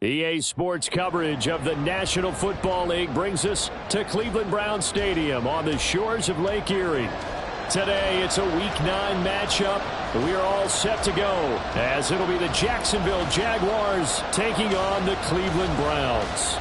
EA Sports coverage of the National Football League brings us to Cleveland Browns Stadium on the shores of Lake Erie. Today, it's a Week 9 matchup. We are all set to go, as it'll be the Jacksonville Jaguars taking on the Cleveland Browns.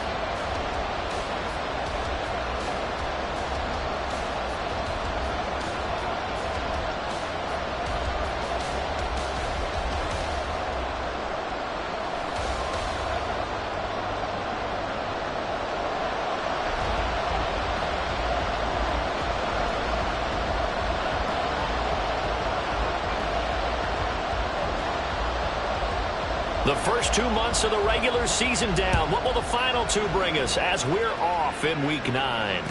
The first 2 months of the regular season down. What will the final two bring us as we're off in Week 9?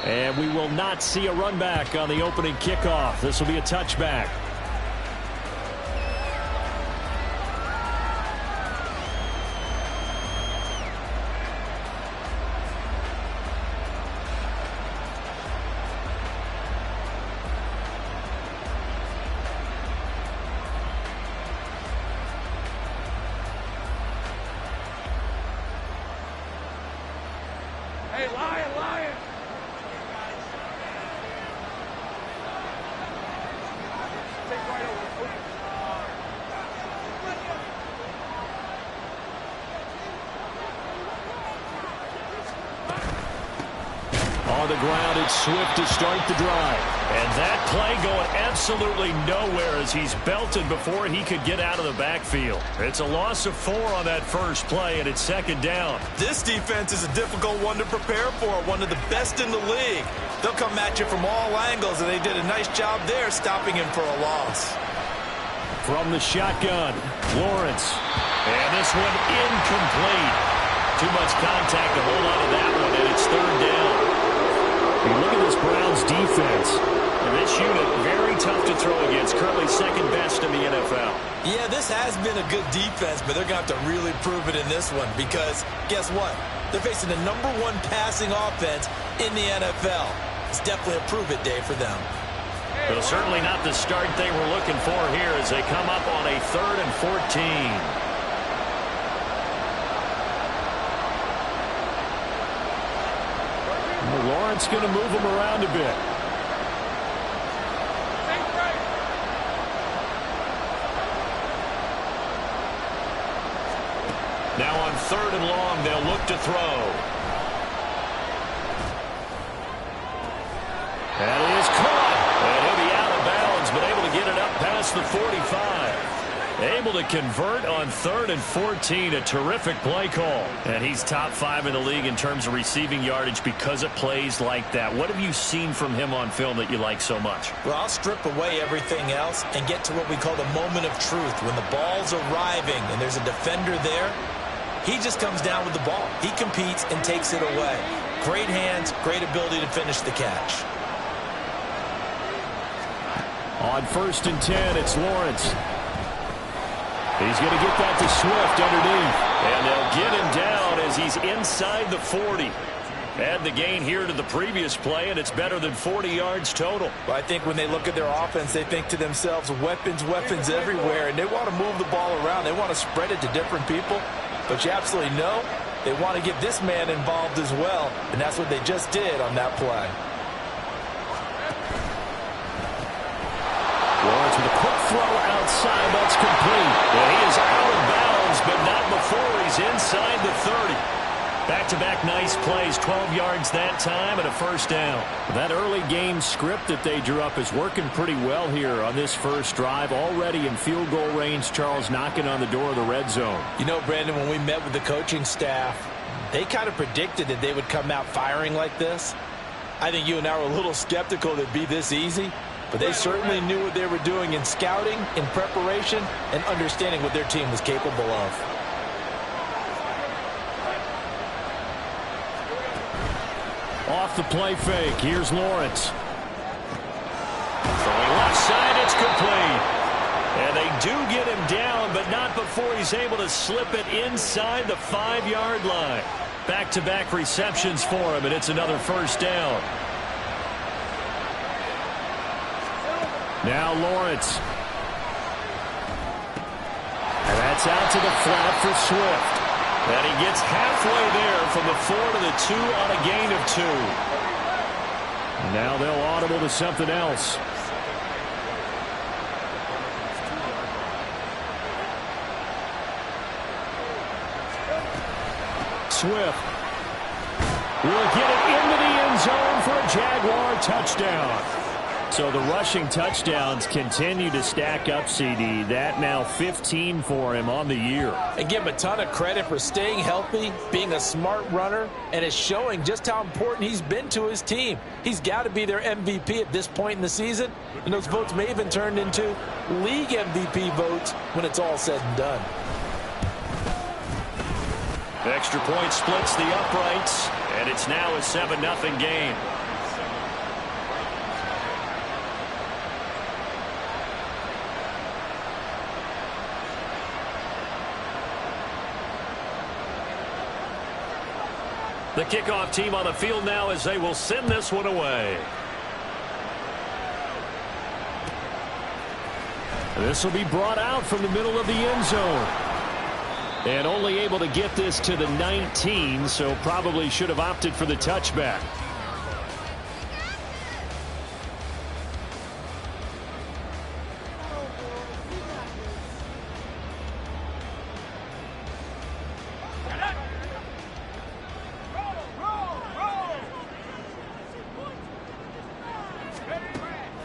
And we will not see a run back on the opening kickoff. This will be a touchback. On the ground, it's Swift to start the drive. And that play going absolutely nowhere as he's belted before he could get out of the backfield. It's a loss of 4 on that first play, and it's second down. This defense is a difficult one to prepare for, one of the best in the league. They'll come at you from all angles, and they did a nice job there stopping him for a loss. From the shotgun, Lawrence. And this one incomplete. Too much contact to hold on to that one, and it's third down. You look at this Browns defense, and this unit very tough to throw against, currently second best in the NFL. Yeah, this has been a good defense, but they're going to have to really prove it in this one because guess what? They're facing the #1 passing offense in the NFL. It's definitely a prove-it day for them. But certainly not the start they were looking for here as they come up on a 3rd and 14. Lawrence going to move him around a bit. Now on 3rd and long, they'll look to throw. That is caught. And he'll be out of bounds, but able to get it up past the 45. Able to convert on 3rd and 14. A terrific play call. And he's top 5 in the league in terms of receiving yardage because it plays like that. What have you seen from him on film that you like so much? Well, I'll strip away everything else and get to what we call the moment of truth. When the ball's arriving and there's a defender there, he just comes down with the ball. He competes and takes it away. Great hands, great ability to finish the catch. On 1st and 10, it's Lawrence. He's going to get that to Swift underneath. And they'll get him down as he's inside the 40. Add the gain here to the previous play, and it's better than 40 yards total. Well, I think when they look at their offense, they think to themselves, weapons, weapons everywhere, and they want to move the ball around. They want to spread it to different people. But you absolutely know they want to get this man involved as well, and that's what they just did on that play. Lawrence with a quick throw outside. That's complete. Well, he is out of bounds, but not before he's inside the 30. Back-to-back nice plays, 12 yards that time and a first down. That early game script that they drew up is working pretty well here on this first drive. Already in field goal range, Charles knocking on the door of the red zone. You know, Brandon, when we met with the coaching staff, they kind of predicted that they would come out firing like this. I think you and I were a little skeptical that it'd be this easy. But they certainly knew what they were doing in scouting, in preparation, and understanding what their team was capable of. Off the play fake, here's Lawrence. Throwing left side, it's complete. And they do get him down, but not before he's able to slip it inside the 5-yard line. Back-to-back receptions for him, and it's another first down. Now Lawrence. And that's It's out to the flat for Swift. And he gets halfway there from the 4 to the 2 on a gain of 2. Now they'll audible to something else. Swift will get it into the end zone for a Jaguar touchdown. So the rushing touchdowns continue to stack up, CD. That now 15 for him on the year. And give him a ton of credit for staying healthy, being a smart runner, and it's showing just how important he's been to his team. He's got to be their MVP at this point in the season, and those votes may even turn into league MVP votes when it's all said and done. The extra point splits the uprights, and it's now a 7-0 game. The kickoff team on the field now as they will send this one away. This will be brought out from the middle of the end zone. And only able to get this to the 19, so probably should have opted for the touchback.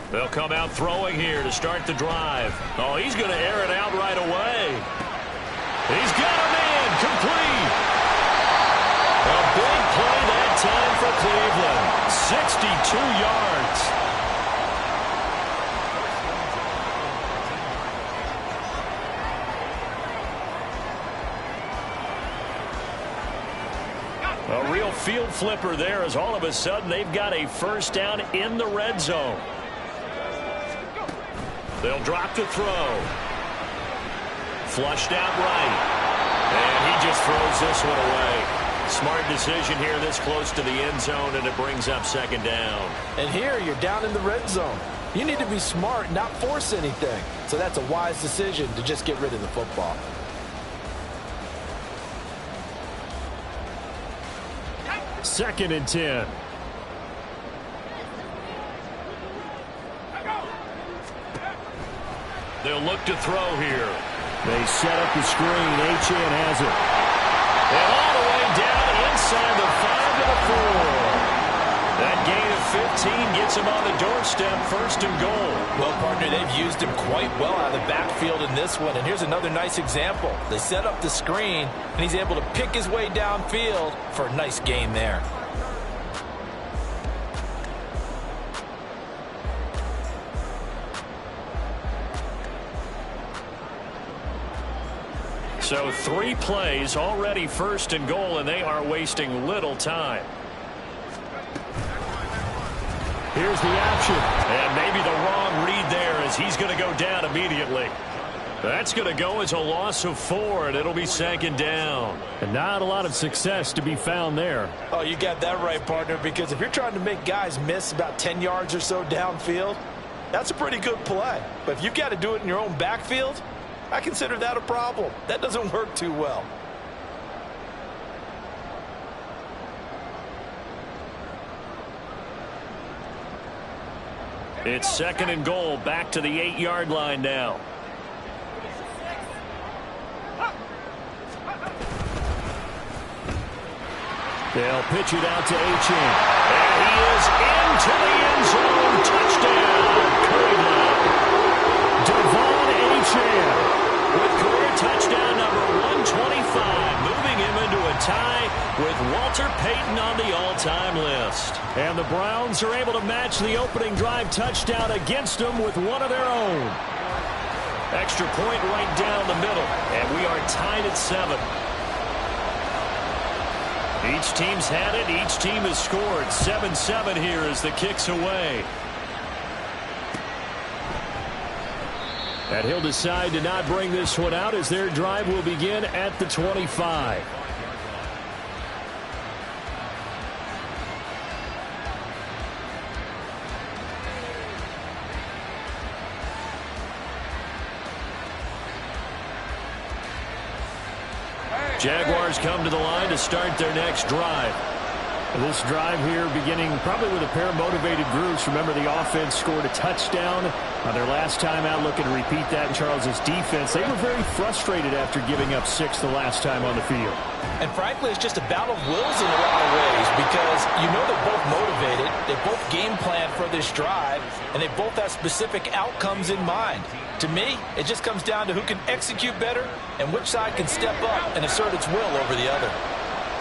They'll come out throwing here to start the drive. Oh, he's going to air it out right away. He's got a man complete. A big play that time for Cleveland. 62 yards. A real field flipper there as all of a sudden they've got a first down in the red zone. They'll drop to throw. Flushed out right. And he just throws this one away. Smart decision here this close to the end zone, and it brings up second down. And here you're down in the red zone. You need to be smart, not force anything. So that's a wise decision to just get rid of the football. Second and 10. They'll look to throw here. They set up the screen. Achane has it. And all the way down inside the 5 to the 4. That gain of 15 gets him on the doorstep, first and goal. Well, partner, they've used him quite well out of the backfield in this one. And here's another nice example. They set up the screen, and he's able to pick his way downfield for a nice gain there. So 3 plays already first and goal, and they are wasting little time. Here's the option. And maybe the wrong read there as he's going to go down immediately. That's going to go as a loss of 4, and it'll be second down. And not a lot of success to be found there. Oh, you got that right, partner, because if you're trying to make guys miss about 10 yards or so downfield, that's a pretty good play. But if you've got to do it in your own backfield, I consider that a problem. That doesn't work too well. It's second and goal, back to the 8-yard line now. They'll pitch it out to Achane. And he is into the end zone. Touchdown, Cleveland. Devon Achane with career touchdown number 125, moving him into a tie with Walter Payton on the all-time list. And the Browns are able to match the opening drive touchdown against them with one of their own. Extra point right down the middle, and we are tied at 7. Each team's had it. Each team has scored. 7-7 here as the kick's away. And he'll decide to not bring this one out as their drive will begin at the 25. Jaguars come to the line to start their next drive. This drive here beginning probably with a pair of motivated groups. Remember, the offense scored a touchdown on their last time out, looking to repeat that in Charles's defense. They were very frustrated after giving up 6 the last time on the field. And frankly, it's just a battle of wills in a lot of ways because you know they're both motivated, they both game plan for this drive, and they both have specific outcomes in mind. To me, it just comes down to who can execute better and which side can step up and assert its will over the other.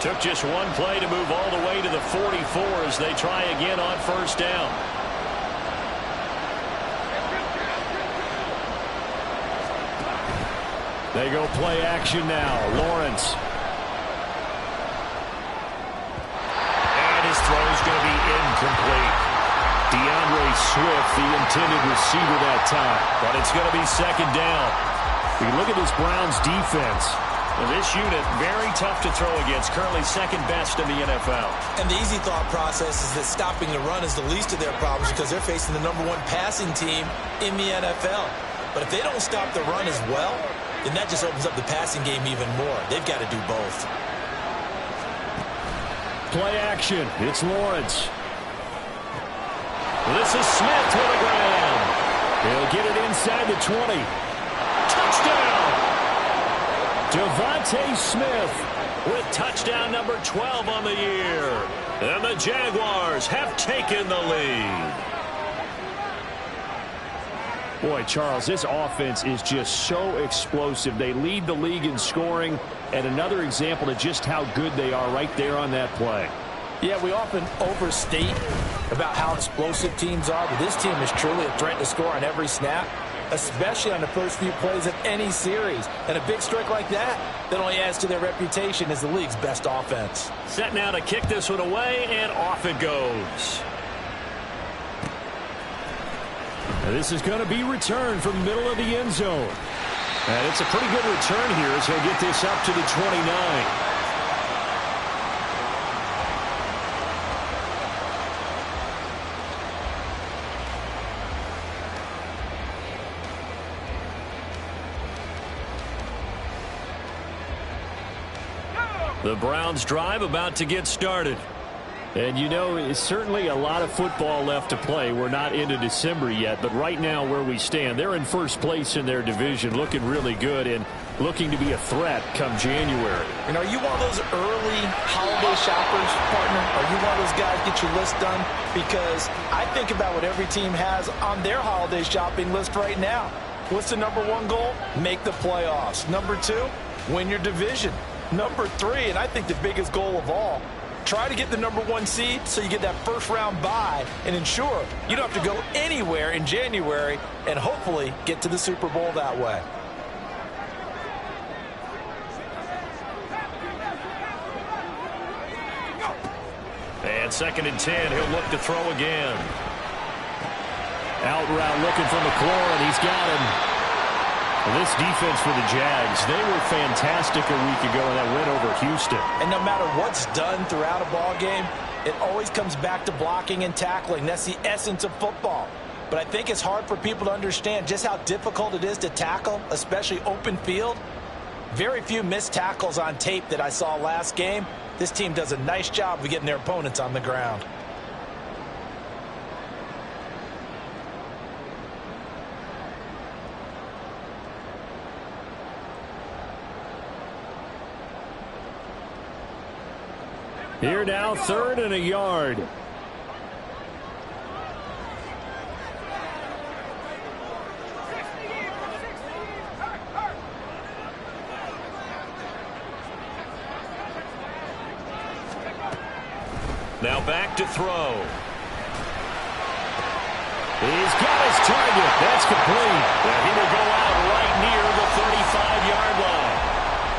Took just one play to move all the way to the 44 as they try again on first down. They go play action now. Lawrence. And his throw is going to be incomplete. DeAndre Swift, the intended receiver that time. But it's going to be second down. We look at this Browns defense. Well, this unit, very tough to throw against, currently second best in the NFL. And the easy thought process is that stopping the run is the least of their problems because they're facing the #1 passing team in the NFL. But if they don't stop the run as well, then that just opens up the passing game even more. They've got to do both. Play action. It's Lawrence. This is Smith to the ground. He'll get it inside the 20. Touchdown! Devontae Smith with touchdown number 12 on the year. And the Jaguars have taken the lead. Boy, Charles, this offense is just so explosive. They lead the league in scoring, and another example of just how good they are right there on that play. Yeah, we often overstate about how explosive teams are, but this team is truly a threat to score on every snap, especially on the first few plays of any series. And a big strike like that only adds to their reputation as the league's best offense. Set now to kick this one away, and off it goes. Now this is going to be returned from the middle of the end zone. And it's a pretty good return here as he'll get this up to the 29. The Browns drive about to get started. And you know, it's certainly a lot of football left to play. We're not into December yet, but right now where we stand, they're in first place in their division, looking really good and looking to be a threat come January. And are you one of those early holiday shoppers, partner? Are you one of those guys get your list done? Because I think about what every team has on their holiday shopping list right now. What's the #1 goal? Make the playoffs. #2, win your division. #3, and I think the biggest goal of all, try to get the #1 seed so you get that first-round bye and ensure you don't have to go anywhere in January and hopefully get to the Super Bowl that way. And 2nd and 10, he'll look to throw again. Out route looking for McLaurin. He's got him. This defense for the Jags, they were fantastic a week ago in that win over Houston. And no matter what's done throughout a ball game, it always comes back to blocking and tackling. That's the essence of football. But I think it's hard for people to understand just how difficult it is to tackle, especially open field. Very few missed tackles on tape that I saw last game. This team does a nice job of getting their opponents on the ground. Here now, 3rd and a yard. Now back to throw. He's got his target. That's complete. And he will go out right near the 35-yard line.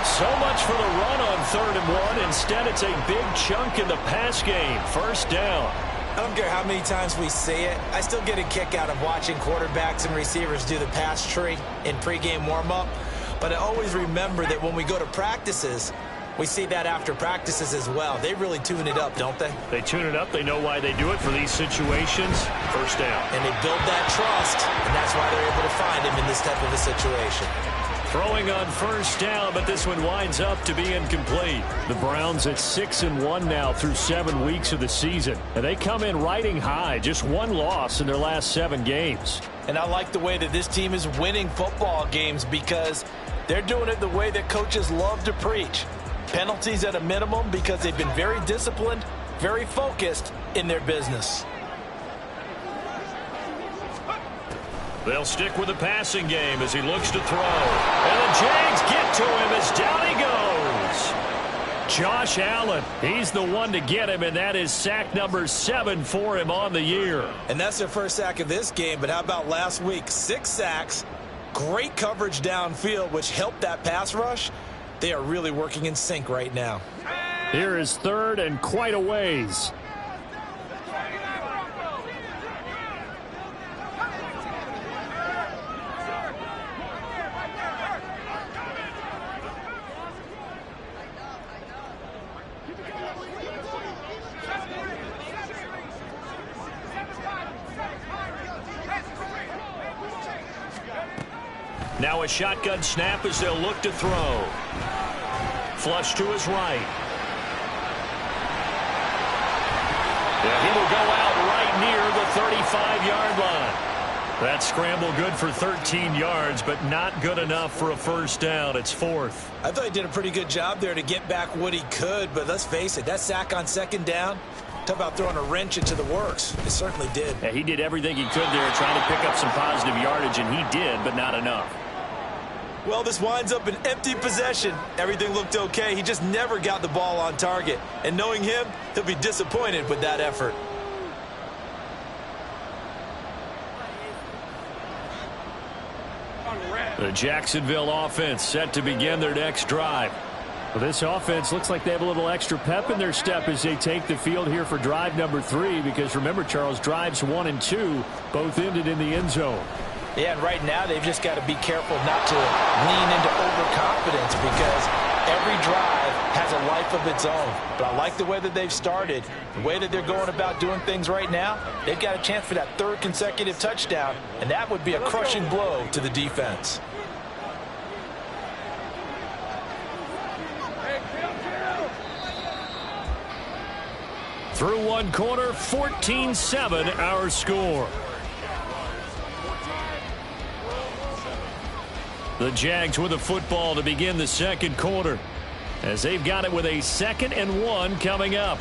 So much for the run on 3rd and 1. Instead, it's a big chunk in the pass game. First down. I don't care how many times we say it. I still get a kick out of watching quarterbacks and receivers do the pass tree in pregame warm-up. But I always remember that when we go to practices, We see that after practices as well. They really tune it up, don't they? They tune it up. They know why they do it for these situations. First down. And they build that trust, and that's why they're able to find him in this type of a situation. Throwing on first down, but this one winds up to be incomplete. The Browns at 6-1 now through 7 weeks of the season. And they come in riding high, just one loss in their last 7 games. And I like the way that this team is winning football games because they're doing it the way that coaches love to preach. Penalties at a minimum because they've been very disciplined, very focused in their business. They'll stick with the passing game as he looks to throw. And the Jags get to him as down he goes. Josh Allen, he's the one to get him, and that is sack number 7 for him on the year. And that's their first sack of this game, but how about last week? 6 sacks, great coverage downfield, which helped that pass rush. They are really working in sync right now. Here is 3rd and quite a ways. Now a shotgun snap as they'll look to throw. Flush to his right. Yeah, he will go out right near the 35-yard line. That scramble good for 13 yards, but not good enough for a first down. It's 4th. I thought he did a pretty good job there to get back what he could, but let's face it, that sack on 2nd down, talk about throwing a wrench into the works. It certainly did. Yeah, he did everything he could there trying to pick up some positive yardage, and he did, but not enough. Well, this winds up an empty possession. Everything looked okay. He just never got the ball on target. And knowing him, he'll be disappointed with that effort. The Jacksonville offense set to begin their next drive. Well, this offense looks like they have a little extra pep in their step as they take the field here for drive number 3, because remember, Charles, drives 1 and 2 both ended in the end zone. Yeah, and right now they've just got to be careful not to lean into overconfidence because every drive has a life of its own. But I like the way that they've started, the way that they're going about doing things right now. They've got a chance for that 3rd consecutive touchdown, and that would be a crushing blow to the defense. Through 1 quarter, 14-7 our score. The Jags with the football to begin the 2nd quarter, as they've got it with a 2nd and 1 coming up.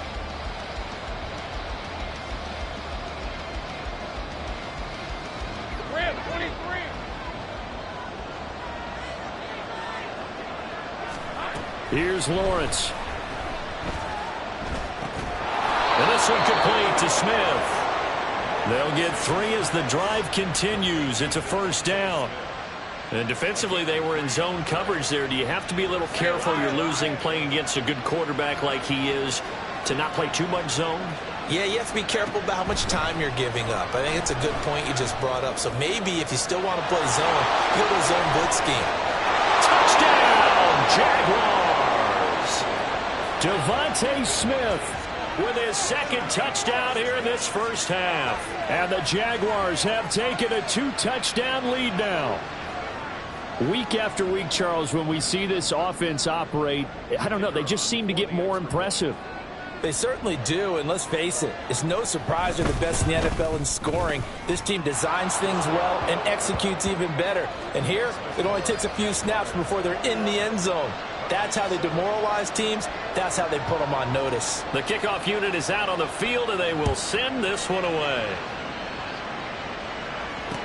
Here's Lawrence. And this one complete to Smith. They'll get 3 as the drive continues. It's a first down. And defensively, they were in zone coverage there. Do you have to be a little careful? You're losing playing against a good quarterback like he is to not play too much zone? Yeah, you have to be careful about how much time you're giving up. I think it's a good point you just brought up. So maybe if you still want to play zone, you go to a zone blitz scheme. Touchdown, Jaguars! Devontae Smith with his 2nd touchdown here in this first half. And the Jaguars have taken a 2-touchdown lead now. Week after week, Charles, when we see this offense operate, I don't know, they just seem to get more impressive. They certainly do, and let's face it, it's no surprise they're the best in the NFL in scoring. This team designs things well and executes even better. And here, it only takes a few snaps before they're in the end zone. That's how they demoralize teams. That's how they put them on notice. The kickoff unit is out on the field, and they will send this one away.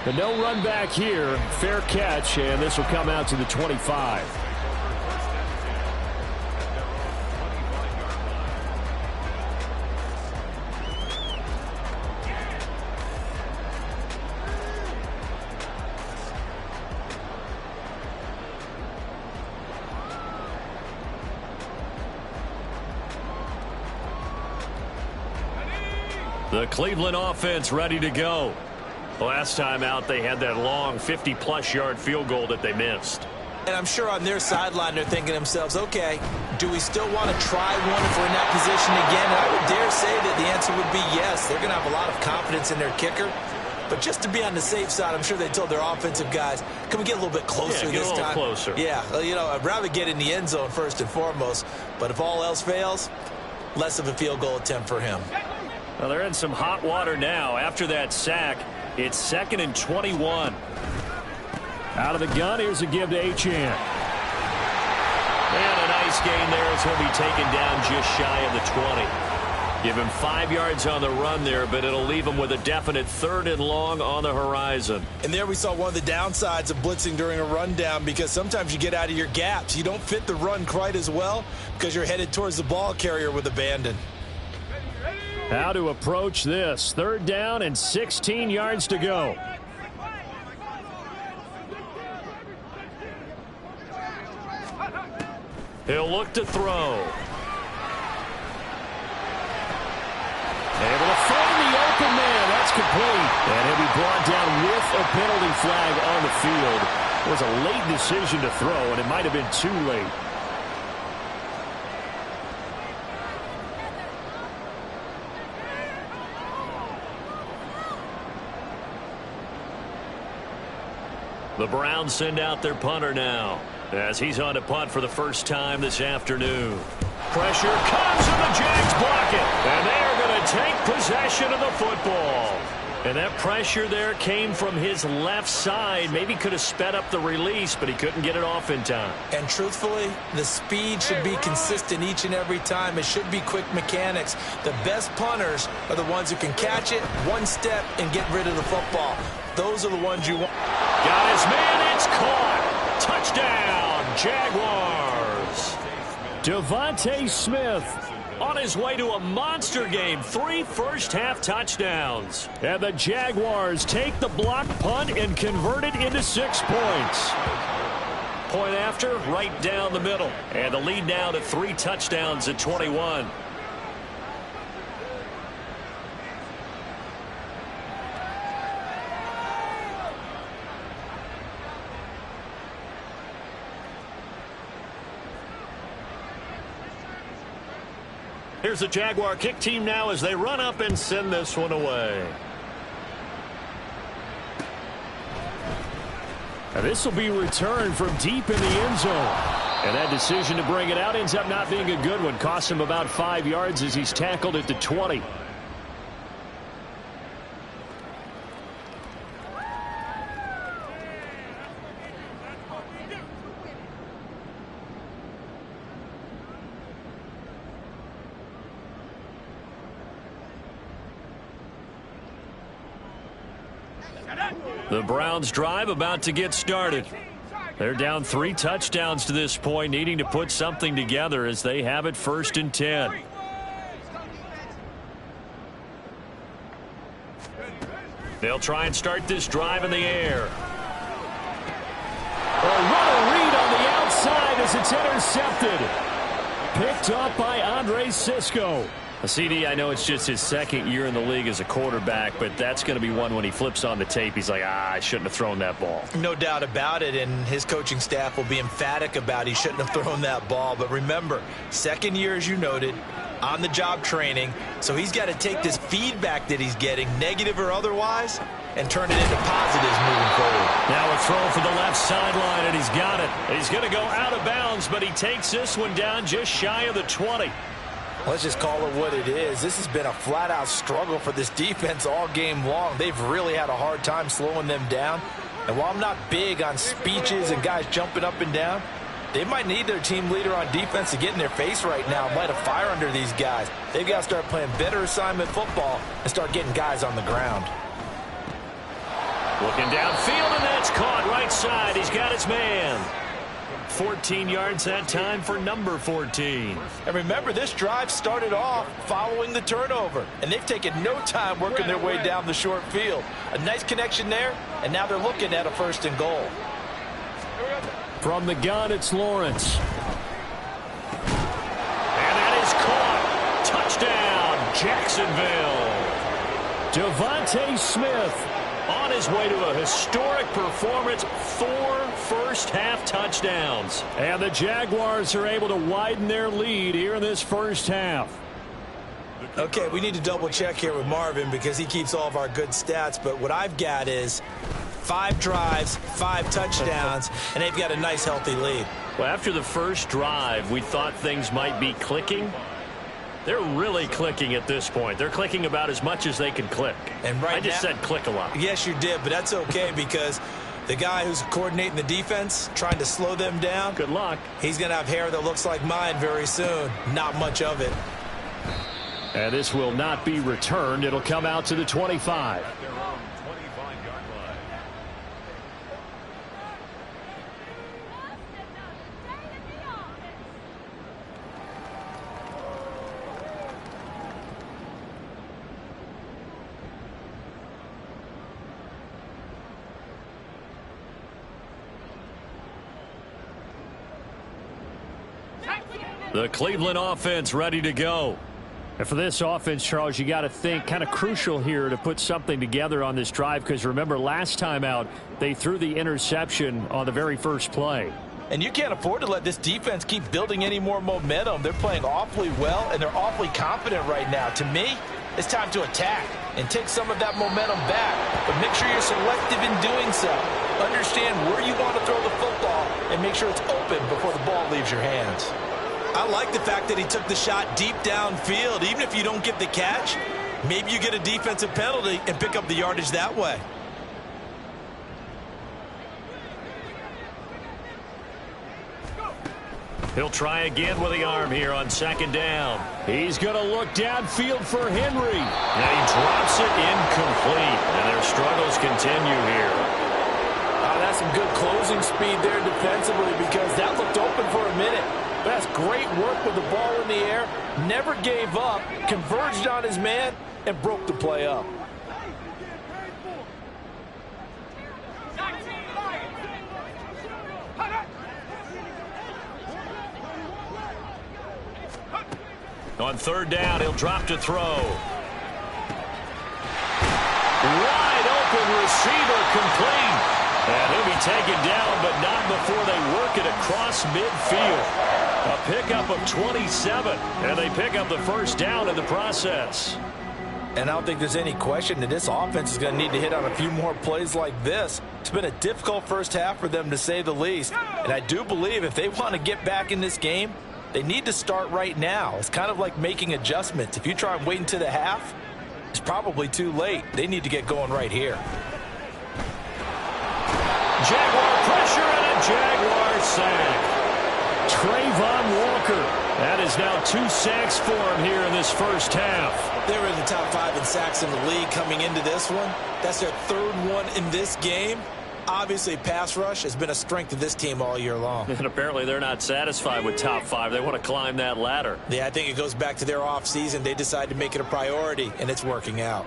The no run back here, fair catch, and this will come out to the 25. The Cleveland offense ready to go. Last time out, they had that long 50-plus yard field goal that they missed. And I'm sure on their sideline they're thinking to themselves, okay, do we still want to try one if we're in that position again? And I would dare say that the answer would be yes. They're going to have a lot of confidence in their kicker. But just to be on the safe side, I'm sure they told their offensive guys, can we get a little bit closer this time? Get a little closer. Yeah, you know, I'd rather get in the end zone first and foremost. But if all else fails, less of a field goal attempt for him. Well, they're in some hot water now. After that sack, it's 2nd and 21. Out of the gun, here's a give to Achane. And a nice gain there as he'll be taken down just shy of the 20. Give him 5 yards on the run there, but it'll leave him with a definite 3rd and long on the horizon. And there we saw one of the downsides of blitzing during a rundown, because sometimes you get out of your gaps. You don't fit the run quite as well because you're headed towards the ball carrier with abandon. How to approach this. 3rd down and 16 yards to go. He'll look to throw. Able to find the open man. That's complete. And he'll be brought down with a penalty flag on the field. It was a late decision to throw, and it might have been too late. The Browns send out their punter now, as he's on to punt for the first time this afternoon. Pressure comes, and the Jags block it. And they are going to take possession of the football. And that pressure there came from his left side. Maybe could have sped up the release, but he couldn't get it off in time. And truthfully, the speed should be consistent each and every time. It should be quick mechanics. The best punters are the ones who can catch it one step and get rid of the football. Those are the ones you want. Got his man. It's caught. Touchdown, Jaguars. Devontae Smith on his way to a monster game. 3 first-half touchdowns. And the Jaguars take the block punt and convert it into 6 points. Point after, right down the middle. And the lead now to 3 touchdowns at 21. Here's the Jaguar kick team now as they run up and send this one away. And this will be returned from deep in the end zone. And that decision to bring it out ends up not being a good one. Costs him about 5 yards as he's tackled at the 20. The Browns drive about to get started. They're down 3 touchdowns to this point, needing to put something together as they have it 1st and 10. They'll try and start this drive in the air. What a read on the outside as it's intercepted. Picked up by Andre Sisco. CD, I know it's just his 2nd year in the league as a quarterback, but that's going to be one when he flips on the tape. He's like, I shouldn't have thrown that ball. No doubt about it, and his coaching staff will be emphatic about he shouldn't have thrown that ball. But remember, 2nd year, as you noted, on-the-job training, so he's got to take this feedback that he's getting, negative or otherwise, and turn it into positives moving forward. Now a throw for the left sideline, and he's got it. He's going to go out of bounds, but he takes this one down just shy of the 20. Let's just call it what it is. This has been a flat-out struggle for this defense all game long. They've really had a hard time slowing them down. And while I'm not big on speeches and guys jumping up and down, they might need their team leader on defense to get in their face right now and light a fire under these guys. They've got to start playing better assignment football and start getting guys on the ground. Looking downfield, and that's caught right side. He's got his man. 14 yards that time for number 14. And remember, this drive started off following the turnover, and they've taken no time working their way down the short field. A nice connection there, and now they're looking at a 1st and goal. From the gun, it's Lawrence. And that is caught. Touchdown, Jacksonville. Devontae Smith on his way to a historic performance, 4 first-half touchdowns. And the Jaguars are able to widen their lead here in this first half. Okay, we need to double-check here with Marvin because he keeps all of our good stats. But what I've got is 5 drives, 5 touchdowns, and they've got a nice, healthy lead. Well, after the first drive, we thought things might be clicking. They're really clicking at this point. They're clicking about as much as they can click. And right I just said click a lot. Yes, you did, but that's okay because the guy who's coordinating the defense, trying to slow them down. Good luck. He's going to have hair that looks like mine very soon. Not much of it. And this will not be returned. It'll come out to the 25. The Cleveland offense ready to go. And for this offense, Charles, you got to think kind of crucial here to put something together on this drive because remember last time out they threw the interception on the very first play. And you can't afford to let this defense keep building any more momentum. They're playing awfully well and they're awfully confident right now. To me, it's time to attack and take some of that momentum back. But make sure you're selective in doing so. Understand where you want to throw the football and make sure it's open before the ball leaves your hands. I like the fact that he took the shot deep downfield. Even if you don't get the catch, maybe you get a defensive penalty and pick up the yardage that way. He'll try again with the arm here on second down. He's going to look downfield for Henry. And he drops it incomplete. And their struggles continue here. That's some good closing speed there defensively because that looked open for a minute. But that's great work with the ball in the air. Never gave up, converged on his man, and broke the play up. On third down, he'll drop to throw. Wide open receiver complete. And he'll be taken down, but not before they work it across midfield. A pickup of 27, and they pick up the first down in the process. And I don't think there's any question that this offense is going to need to hit on a few more plays like this. It's been a difficult first half for them, to say the least. And I do believe if they want to get back in this game, they need to start right now. It's kind of like making adjustments. If you try and wait until the half, it's probably too late. They need to get going right here. Jaguar pressure and a Jaguar sack. Trayvon Walker. That is now 2 sacks for him here in this first half. They were in the top 5 in sacks in the league coming into this one. That's their 3rd one in this game. Obviously, pass rush has been a strength of this team all year long. And apparently they're not satisfied with top 5. They want to climb that ladder. Yeah, I think it goes back to their offseason. They decided to make it a priority, and it's working out.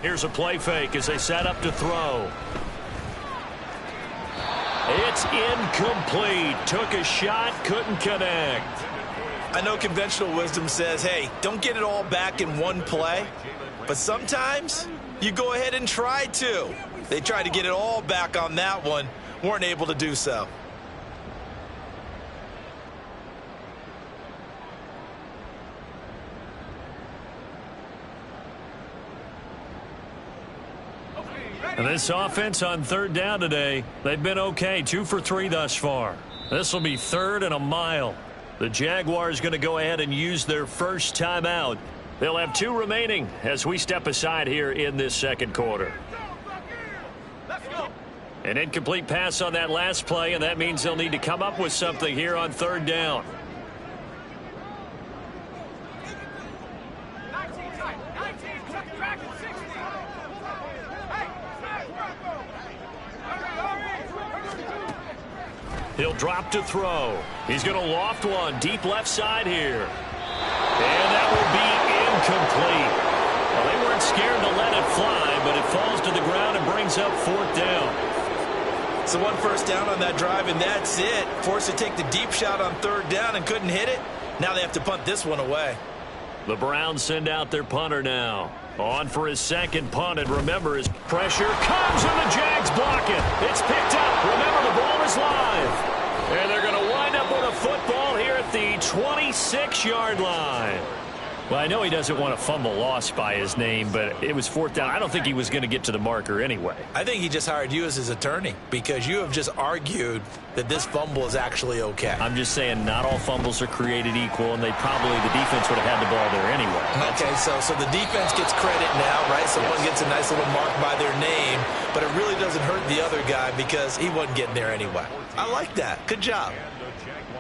Here's a play fake as they set up to throw. It's incomplete. Took a shot, couldn't connect. I know conventional wisdom says, hey, don't get it all back in one play. But sometimes you go ahead and try to. They tried to get it all back on that one, weren't able to do so. And this offense on third down today, they've been okay. 2 for 3 thus far. This will be 3rd and a mile. The Jaguars going to go ahead and use their first timeout. They'll have 2 remaining as we step aside here in this second quarter. An incomplete pass on that last play, and that means they'll need to come up with something here on third down. He'll drop to throw. He's going to loft one deep left side here. And that will be incomplete. Well, they weren't scared to let it fly, but it falls to the ground and brings up 4th down. So one first down on that drive, and that's it. Forced to take the deep shot on third down and couldn't hit it. Now they have to punt this one away. The Browns send out their punter now. On for his second punt, and remember, his pressure comes, and the Jags block it. It's picked up. Remember, the ball is live. And they're going to wind up with a football here at the 26-yard line. Well, I know he doesn't want to fumble loss by his name, but it was fourth down. I don't think he was going to get to the marker anyway. I think he just hired you as his attorney because you have just argued that this fumble is actually okay. I'm just saying not all fumbles are created equal, and the defense would have had the ball there anyway. Okay, so the defense gets credit now, right? Someone gets a nice little mark by their name, but it really doesn't hurt the other guy because he wasn't getting there anyway. I like that. Good job.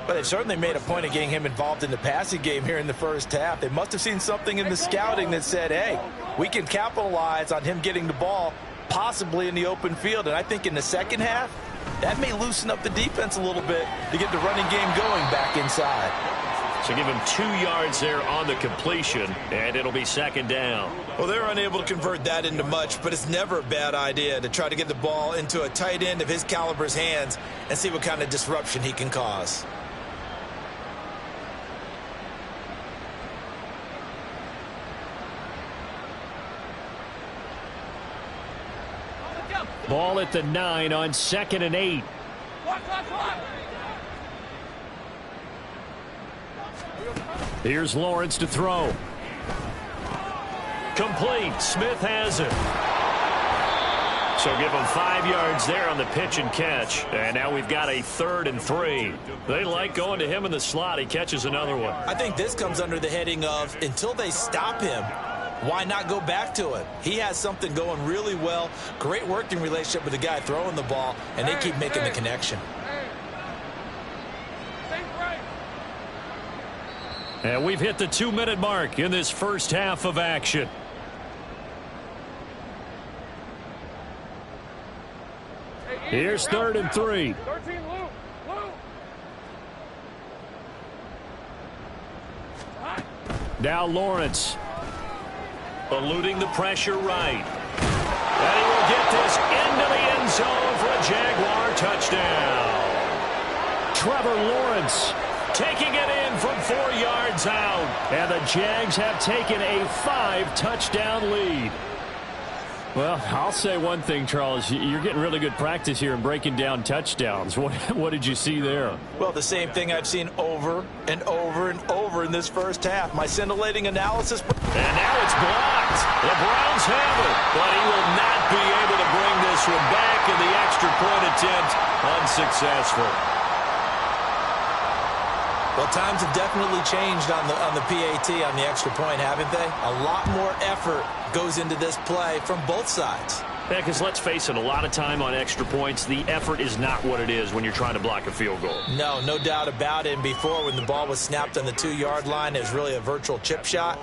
But they certainly made a point of getting him involved in the passing game here in the first half. They must have seen something in the scouting that said, hey, we can capitalize on him getting the ball possibly in the open field. And I think in the second half, that may loosen up the defense a little bit to get the running game going back inside. So give him 2 yards there on the completion, and it'll be second down. Well, they're unable to convert that into much, but it's never a bad idea to try to get the ball into a tight end of his caliber's hands and see what kind of disruption he can cause. Ball at the 9 on 2nd and 8. Here's Lawrence to throw. Complete. Smith has it. So give him 5 yards there on the pitch and catch. And now we've got a 3rd and 3. They like going to him in the slot. He catches another one. I think this comes under the heading of until they stop him, why not go back to it? He has something going really well. Great working relationship with the guy throwing the ball, and they keep making the connection. And we've hit the 2-minute mark in this first half of action. Here's 3rd and 3. Now Lawrence. Eluding the pressure right. And he will get this into the end zone for a Jaguar touchdown. Trevor Lawrence taking it in from 4 yards out. And the Jags have taken a 5-touchdown lead. Well, I'll say one thing, Charles. You're getting really good practice here in breaking down touchdowns. What did you see there? Well, the same thing I've seen over and over and over in this first half. My scintillating analysis. And now it's blocked. The Browns have it, but he will not be able to bring this one back, and the extra point attempt unsuccessful. Well, times have definitely changed on the PAT, on the extra point, haven't they? A lot more effort goes into this play from both sides. Yeah, because let's face it, a lot of time on extra points, the effort is not what it is when you're trying to block a field goal. No doubt about it. And before, when the ball was snapped on the 2-yard line, it was really a virtual chip shot.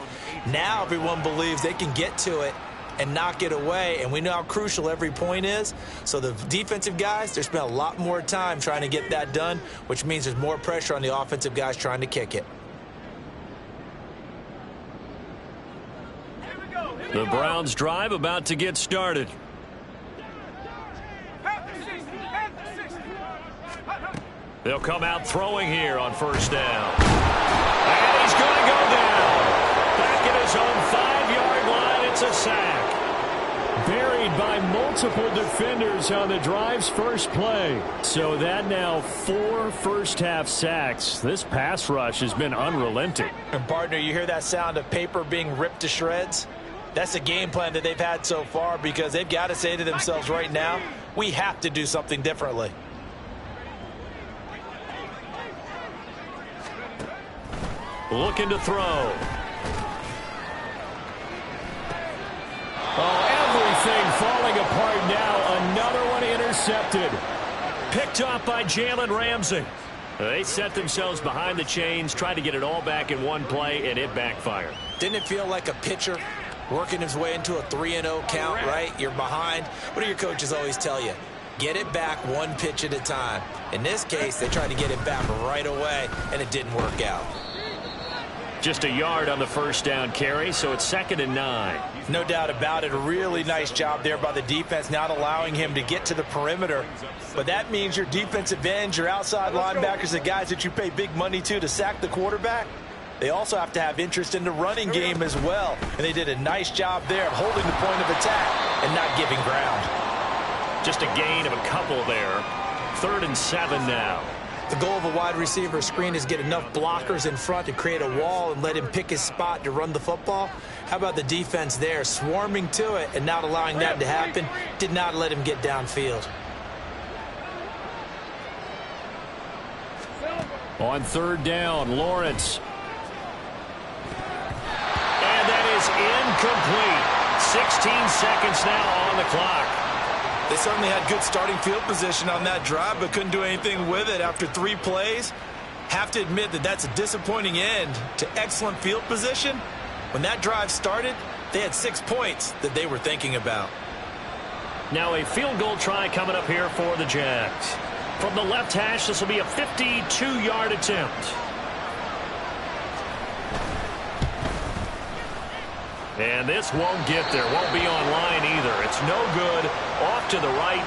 Now everyone believes they can get to it and knock it away, and we know how crucial every point is. So the defensive guys, they spent a lot more time trying to get that done, which means there's more pressure on the offensive guys trying to kick it. The Browns drive about to get started. They'll come out throwing here on first down. And he's going to go down. Back at his own 5-yard line, it's a sack. Buried by multiple defenders on the drive's first play. So that now 4 first-half sacks. This pass rush has been unrelenting. And, partner, you hear that sound of paper being ripped to shreds? That's the game plan that they've had so far, because they've got to say to themselves right now, we have to do something differently. Looking to throw. Oh, everything falling apart now. Another one intercepted. Picked off by Jalen Ramsey. They set themselves behind the chains, tried to get it all back in one play, and it backfired. Didn't it feel like a pitcher working his way into a 3-0 count, right? You're behind. What do your coaches always tell you? Get it back one pitch at a time. In this case, they tried to get it back right away, and it didn't work out. Just a yard on the first down carry, so it's 2nd and 9. No doubt about it. A really nice job there by the defense, not allowing him to get to the perimeter. But that means your defensive ends, your outside linebackers, the guys that you pay big money to sack the quarterback, they also have to have interest in the running game as well. And they did a nice job there of holding the point of attack and not giving ground. Just a gain of a couple there. 3rd and 7 now. The goal of a wide receiver screen is get enough blockers in front to create a wall and let him pick his spot to run the football. How about the defense there, swarming to it and not allowing that to happen? Did not let him get downfield. On 3rd down, Lawrence. And that is incomplete. 16 seconds now on the clock. They certainly had good starting field position on that drive, but couldn't do anything with it after 3 plays. Have to admit that that's a disappointing end to excellent field position. When that drive started, they had 6 points that they were thinking about. Now a field goal try coming up here for the Jags. From the left hash, this will be a 52-yard attempt. And this won't get there. Won't be on line either. It's no good. Off to the right.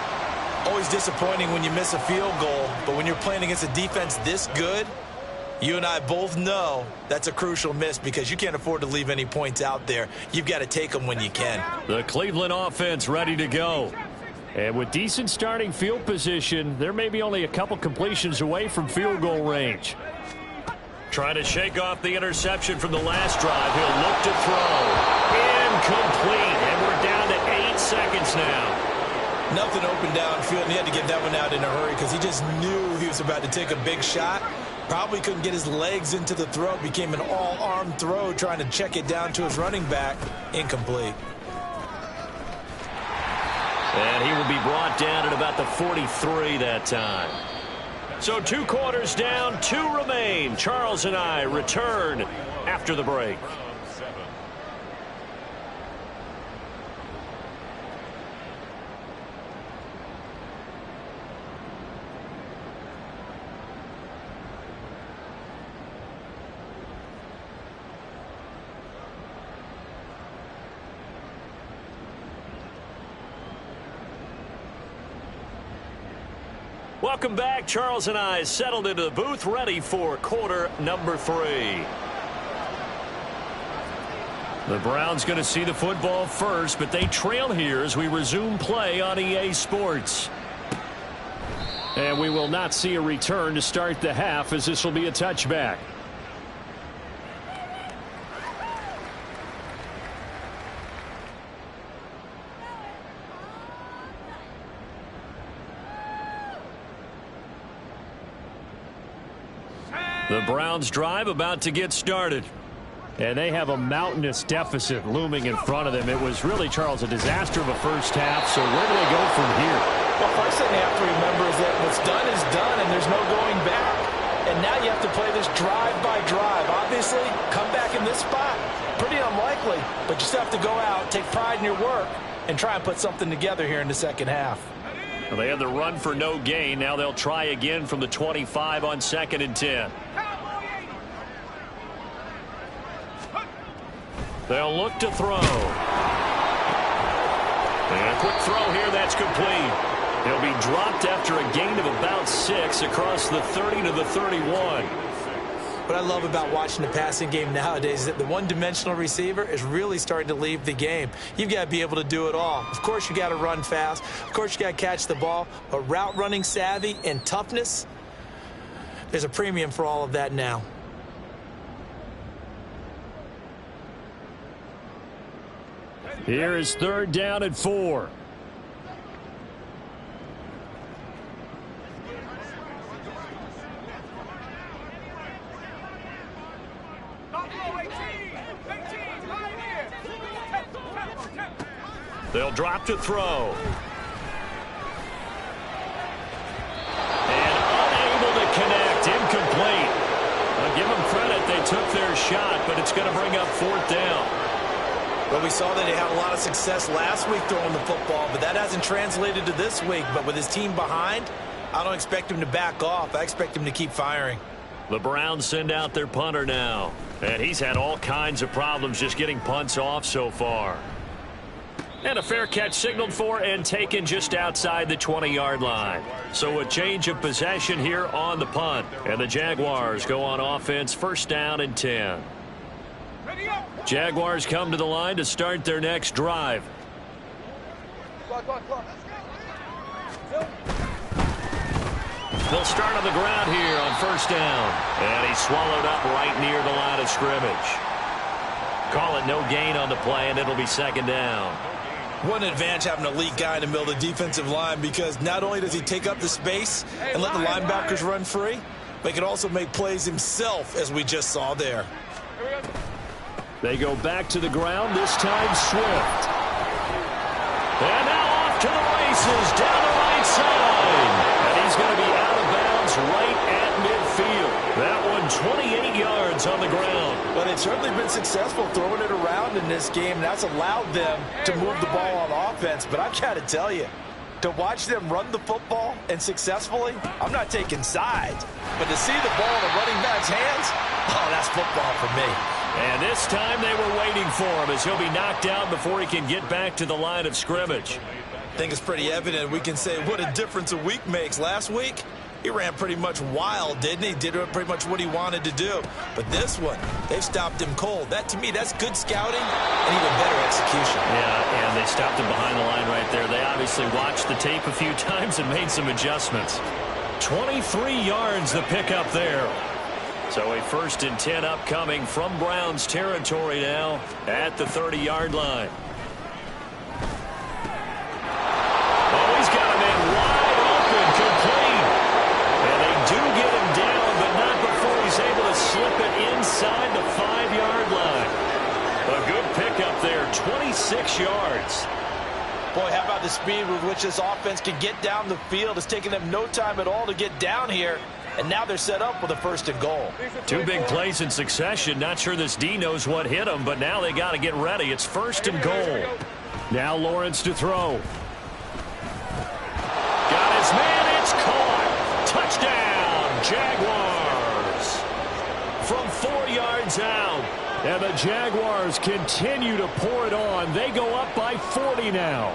Always disappointing when you miss a field goal, but when you're playing against a defense this good, you and I both know that's a crucial miss because you can't afford to leave any points out there. You've got to take them when you can. The Cleveland offense ready to go. And with decent starting field position, they're maybe only a couple completions away from field goal range. Trying to shake off the interception from the last drive. He'll look to throw. Incomplete. And we're down to 8 seconds now. Nothing open downfield, and he had to get that one out in a hurry because he just knew he was about to take a big shot. Probably couldn't get his legs into the throw. Became an all-arm throw trying to check it down to his running back. Incomplete. And he will be brought down at about the 43 that time. So 2 quarters down, 2 remain. Charles and I return after the break. Welcome back. Charles and I settled into the booth, ready for quarter number 3. The Browns going to see the football first, but they trail here as we resume play on EA Sports. And we will not see a return to start the half, as this will be a touchback. The Browns drive about to get started. And they have a mountainous deficit looming in front of them. It was really, Charles, a disaster of a first half. So where do they go from here? Well, first thing they have to remember is that what's done is done, and there's no going back. And now you have to play this drive by drive. Obviously, come back in this spot. Pretty unlikely, but you still have to go out, take pride in your work, and try and put something together here in the second half. Well, they had the run for no gain. Now they'll try again from the 25 on 2nd and 10. They'll look to throw. And a quick throw here, that's complete. He'll be dropped after a gain of about 6 across the 30 to the 31. What I love about watching the passing game nowadays is that the one-dimensional receiver is really starting to leave the game. You've got to be able to do it all. Of course, you got to run fast. Of course, you got to catch the ball. But route running savvy and toughness, there's a premium for all of that now. Here is 3rd down and 4. They'll drop to throw. And unable to connect. Incomplete. I'll give them credit. They took their shot, but it's going to bring up 4th down. Well, we saw that he had a lot of success last week throwing the football, but that hasn't translated to this week. But with his team behind, I don't expect him to back off. I expect him to keep firing. The Browns send out their punter now. And he's had all kinds of problems just getting punts off so far. And a fair catch signaled for and taken just outside the 20-yard line. So a change of possession here on the punt. And the Jaguars go on offense, first down and 10. Jaguars come to the line to start their next drive. They'll start on the ground here on first down. And he's swallowed up right near the line of scrimmage. Call it no gain on the play, and it'll be second down. What an advantage having an elite guy in the middle of the defensive line, because not only does he take up the space and let the linebackers run free, but he can also make plays himself, as we just saw there. They go back to the ground, this time Swift. And now off to the races down the right side. And he's going to be out of bounds right at midfield. That one 28 yards on the ground. But they've certainly been successful throwing it around in this game. That's allowed them to move the ball on offense. But I've got to tell you, to watch them run the football and successfully, I'm not taking sides. But to see the ball in the running back's hands, oh, that's football for me. And this time they were waiting for him as he'll be knocked out before he can get back to the line of scrimmage. I think it's pretty evident. We can say what a difference a week makes. Last week, he ran pretty much wild, didn't he? Did pretty much what he wanted to do. But this one, they've stopped him cold. That, to me, that's good scouting and even better execution. Yeah, and they stopped him behind the line right there. They obviously watched the tape a few times and made some adjustments. 23 yards the pickup there. So a first and 10 upcoming from Browns territory now at the 30-yard line. Oh, he's got him in wide open, complete. And they do get him down, but not before he's able to slip it inside the 5-yard line. A good pickup there, 26 yards. Boy, how about the speed with which this offense can get down the field? It's taken them no time at all to get down here. And now they're set up with a first and goal. Two big plays in succession. Not sure this D knows what hit him, but now they got to get ready. It's first and goal. Now Lawrence to throw. Got his man. It's caught. Touchdown, Jaguars. From 4 yards out. And the Jaguars continue to pour it on. They go up by 40 now.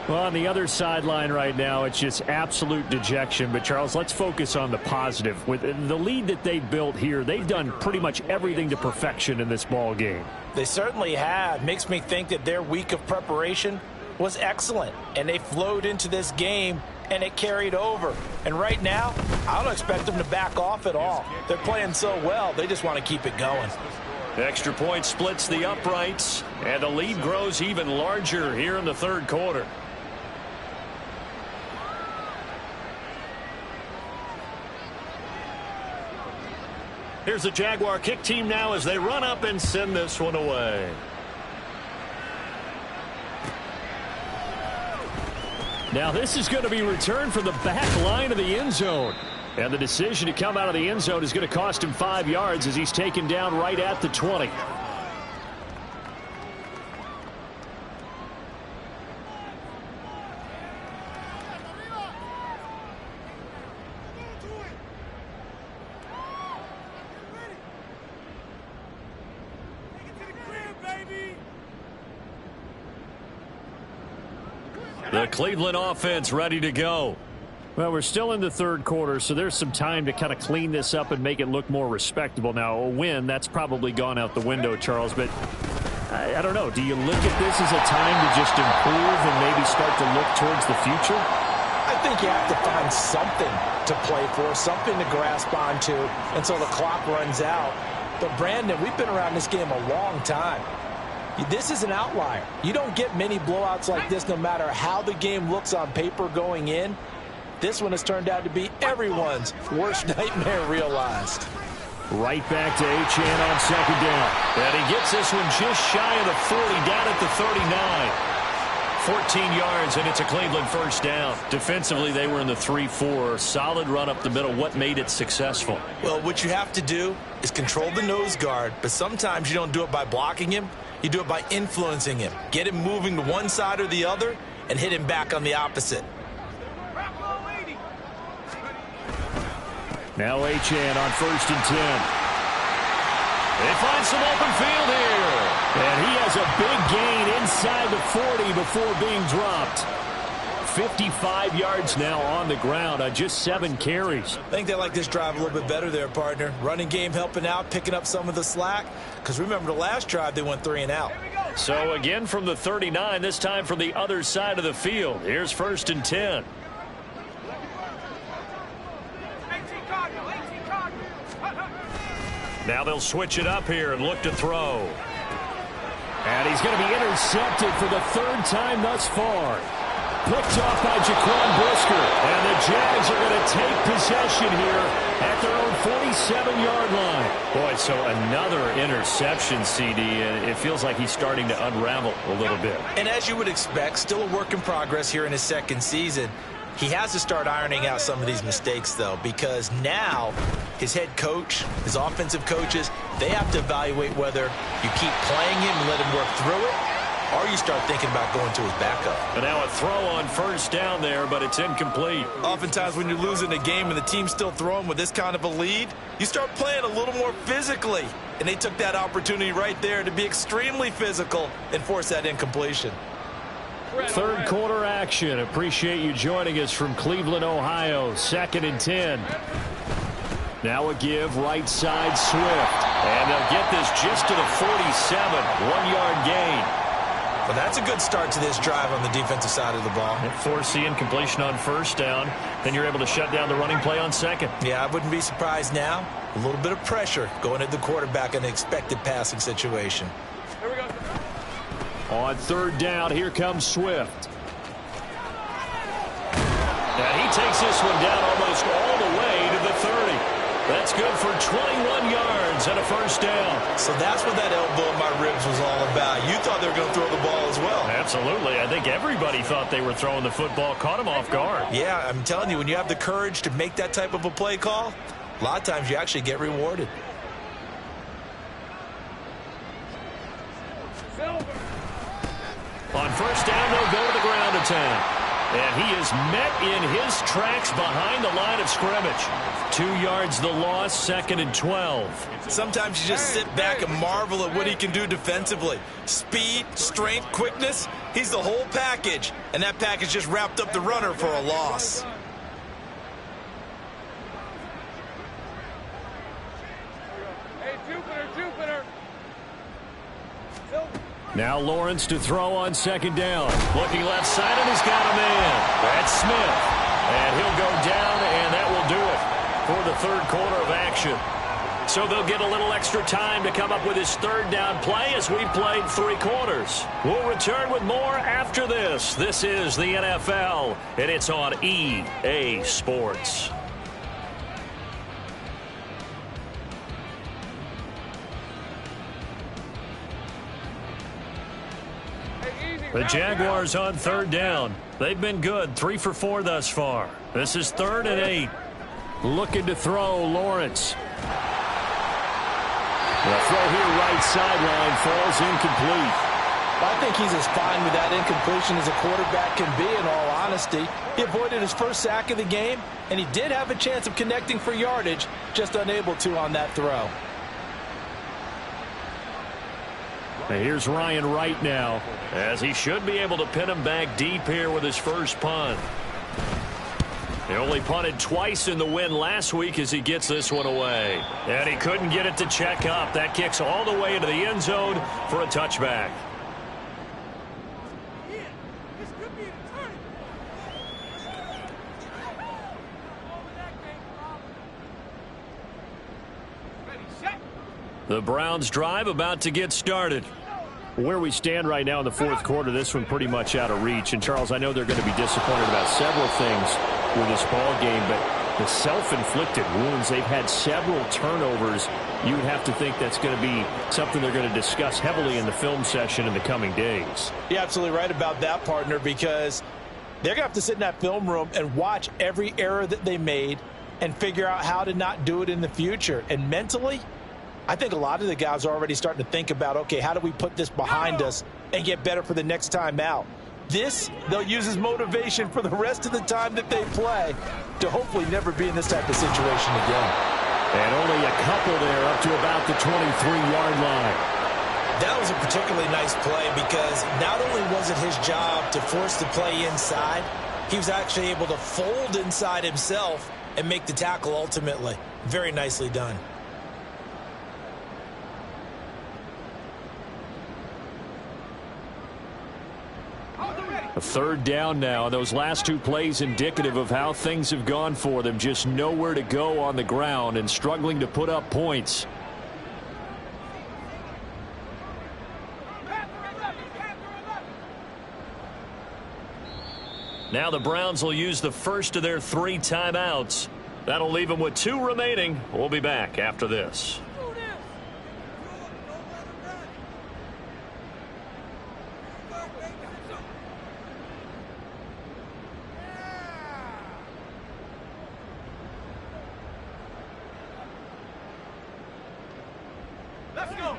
Well, on the other sideline right now, it's just absolute dejection. But, Charles, let's focus on the positive. With the lead that they built here, they've done pretty much everything to perfection in this ball game. They certainly have. Makes me think that their week of preparation was excellent. And they flowed into this game, and it carried over. And right now, I don't expect them to back off at all. They're playing so well, they just want to keep it going. Extra point splits the uprights, and the lead grows even larger here in the third quarter. Here's the Jaguar kick team now as they run up and send this one away. Now this is going to be returned from the back line of the end zone. And the decision to come out of the end zone is going to cost him 5 yards as he's taken down right at the 20. The Cleveland offense ready to go. Well, we're still in the third quarter, so there's some time to kind of clean this up and make it look more respectable. Now, a win, that's probably gone out the window, Charles, but I don't know. Do you look at this as a time to just improve and maybe start to look towards the future? I think you have to find something to play for, something to grasp onto until the clock runs out. But, Brandon, we've been around this game a long time. This is an outlier. You don't get many blowouts like this no matter how the game looks on paper going in. This one has turned out to be everyone's worst nightmare realized. Right back to Achane on second down. And he gets this one just shy of the 40, down at the 39. 14 yards, and it's a Cleveland first down. Defensively, they were in the 3-4. Solid run up the middle. What made it successful? Well, what you have to do is control the nose guard, but sometimes you don't do it by blocking him. You do it by influencing him. Get him moving to one side or the other and hit him back on the opposite. Now Achane on 1st and 10. They find some open field here. And he has a big gain inside the 40 before being dropped. 55 yards now on the ground on just 7 carries. I think they like this drive a little bit better there, partner. Running game helping out, picking up some of the slack. Because remember, the last drive, they went 3 and out. So again from the 39, this time from the other side of the field. Here's 1st and 10. Now they'll switch it up here and look to throw. And he's going to be intercepted for the 3rd time thus far. Picked off by Jaquan Brisker. And the Jags are going to take possession here at their own 47-yard line. Boy, so another interception, CD, and it feels like he's starting to unravel a little bit. And as you would expect, still a work in progress here in his 2nd season. He has to start ironing out some of these mistakes, though, because now his head coach, his offensive coaches, they have to evaluate whether you keep playing him and let him work through it, or you start thinking about going to his backup. And now a throw on 1st down there, but it's incomplete. Oftentimes when you're losing a game and the team's still throwing with this kind of a lead, you start playing a little more physically. And they took that opportunity right there to be extremely physical and force that incompletion. 3rd quarter action. Appreciate you joining us from Cleveland, Ohio. 2nd and 10. Now a give, right side, Swift. And they'll get this just to the 47. 1-yard gain. Well, that's a good start to this drive on the defensive side of the ball. Force the incompletion on 1st down. Then you're able to shut down the running play on 2nd. Yeah, I wouldn't be surprised now. A little bit of pressure going at the quarterback in an expected passing situation. Here we go. On 3rd down, here comes Swift. And he takes this one down almost all the way to the 30. That's good for 21 yards and a 1st down. So that's what that elbow in my ribs was all about. You thought they were going to throw the ball as well. Absolutely. I think everybody thought they were throwing the football, caught him off guard. Yeah, I'm telling you, when you have the courage to make that type of a play call, a lot of times you actually get rewarded. On 1st down, they'll go to the ground attack. And he is met in his tracks behind the line of scrimmage. 2 yards the loss, 2nd and 12. Sometimes you just sit back and marvel at what he can do defensively. Speed, strength, quickness, he's the whole package. And that package just wrapped up the runner for a loss. Hey, Jupiter. Now Lawrence to throw on 2nd down. Looking left side, and he's got a man. That's Smith. And he'll go down, and that will do it for the 3rd quarter of action. So they'll get a little extra time to come up with his 3rd down play as we've played 3 quarters. We'll return with more after this. This is the NFL, and it's on EA Sports. The Jaguars on 3rd down. They've been good, 3 for 4 thus far. This is 3rd and 8. Looking to throw, Lawrence. The throw here, right sideline, falls incomplete. I think he's as fine with that incompletion as a quarterback can be, in all honesty. He avoided his 1st sack of the game, and he did have a chance of connecting for yardage, just unable to on that throw. Now here's Ryan Wright now, as he should be able to pin him back deep here with his 1st punt. He only punted twice in the win last week as he gets this one away. And he couldn't get it to check up. That kicks all the way into the end zone for a touchback. The Browns drive about to get started. Where we stand right now in the 4th quarter, this one pretty much out of reach. And, Charles, I know they're going to be disappointed about several things with this ball game, but the self-inflicted wounds, they've had several turnovers. You would have to think that's going to be something they're going to discuss heavily in the film session in the coming days. You're absolutely right about that, partner, because they're going to have to sit in that film room and watch every error that they made and figure out how to not do it in the future. And mentally, I think a lot of the guys are already starting to think about, okay, how do we put this behind us and get better for the next time out? This, they'll use as motivation for the rest of the time that they play to hopefully never be in this type of situation again. And only a couple there up to about the 23-yard line. That was a particularly nice play because not only was it his job to force the play inside, he was actually able to fold inside himself and make the tackle ultimately. Very nicely done. A third down now, and those last two plays indicative of how things have gone for them. Just nowhere to go on the ground and struggling to put up points. Now the Browns will use the first of their 3 timeouts. That'll leave them with 2 remaining. We'll be back after this.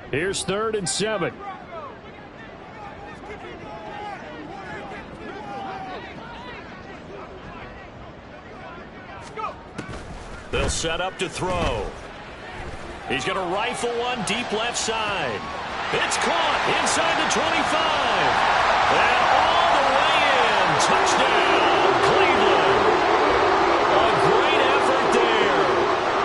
Here's 3rd and 7. They'll set up to throw. He's going to rifle one deep left side. It's caught inside the 25. And all the way in. Touchdown, Cleveland. A great effort there.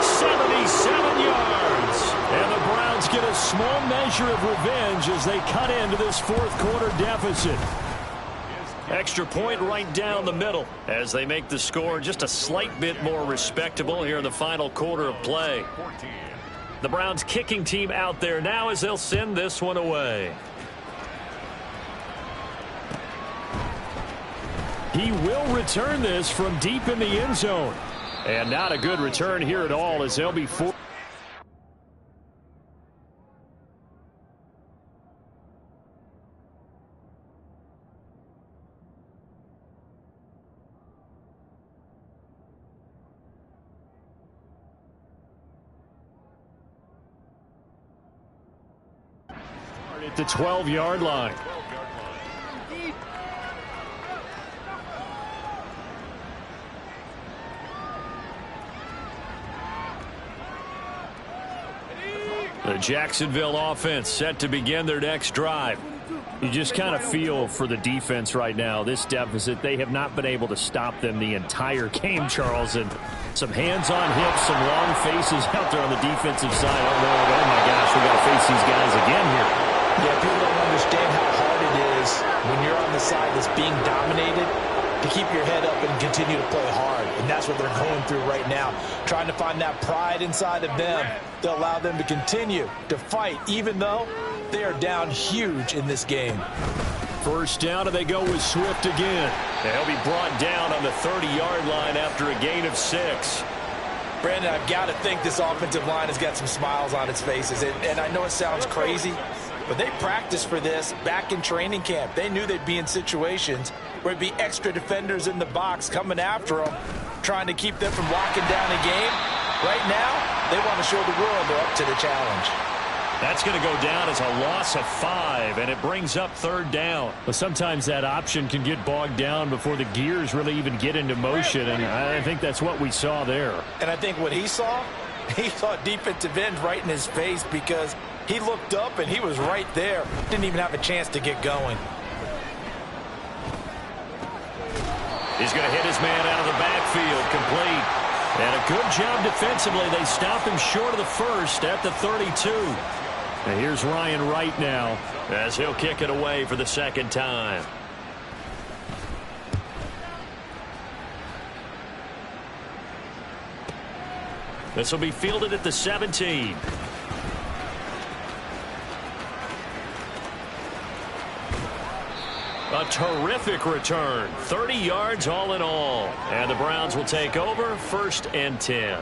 77 yards. And the Browns get a small measure of revenge as they cut into this 4th quarter deficit. Extra point right down the middle as they make the score just a slight bit more respectable here in the final quarter of play. The Browns kicking team out there now as they'll send this one away. He will return this from deep in the end zone. And not a good return here at all as they'll be forced. At the 12-yard line. The Jacksonville offense set to begin their next drive. You just kind of feel for the defense right now, this deficit. They have not been able to stop them the entire game, Charles. And some hands on hips, some long faces out there on the defensive side. Oh my gosh, we got to face these guys again here. Yeah, people don't understand how hard it is when you're on the side that's being dominated to keep your head up and continue to play hard. And that's what they're going through right now, trying to find that pride inside of them to allow them to continue to fight, even though they are down huge in this game. First down, and they go with Swift again. And he'll be brought down on the 30-yard line after a gain of 6. Brandon, I've got to think this offensive line has got some smiles on its faces. And I know it sounds crazy, but they practiced for this back in training camp. They knew they'd be in situations where there'd be extra defenders in the box coming after them, trying to keep them from locking down a game. Right now, they want to show the world they're up to the challenge. That's going to go down as a loss of 5, and it brings up 3rd down. But sometimes that option can get bogged down before the gears really even get into motion, and I think that's what we saw there. And I think what he saw defensive end right in his face because he looked up and he was right there. Didn't even have a chance to get going. He's going to hit his man out of the backfield, complete. And a good job defensively. They stop him short of the first at the 32. And here's Ryan Wright now as he'll kick it away for the 2nd time. This will be fielded at the 17. A terrific return. 30 yards all in all. And the Browns will take over 1st and 10.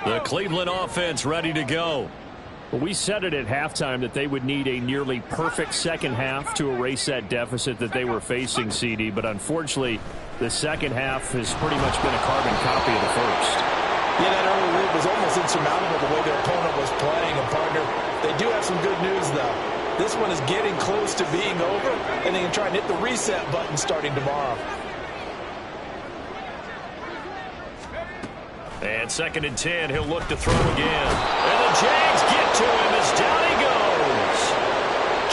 The Cleveland offense ready to go. Well, we said it at halftime that they would need a nearly perfect second half to erase that deficit that they were facing, CD. But unfortunately, the second half has pretty much been a carbon copy of the first. Yeah, that early lead was almost insurmountable the way their opponent was playing. And, partner, they do have some good news, though. This one is getting close to being over, and they can try and hit the reset button starting tomorrow. And 2nd and 10, he'll look to throw again. And the Jags get to him as down he goes.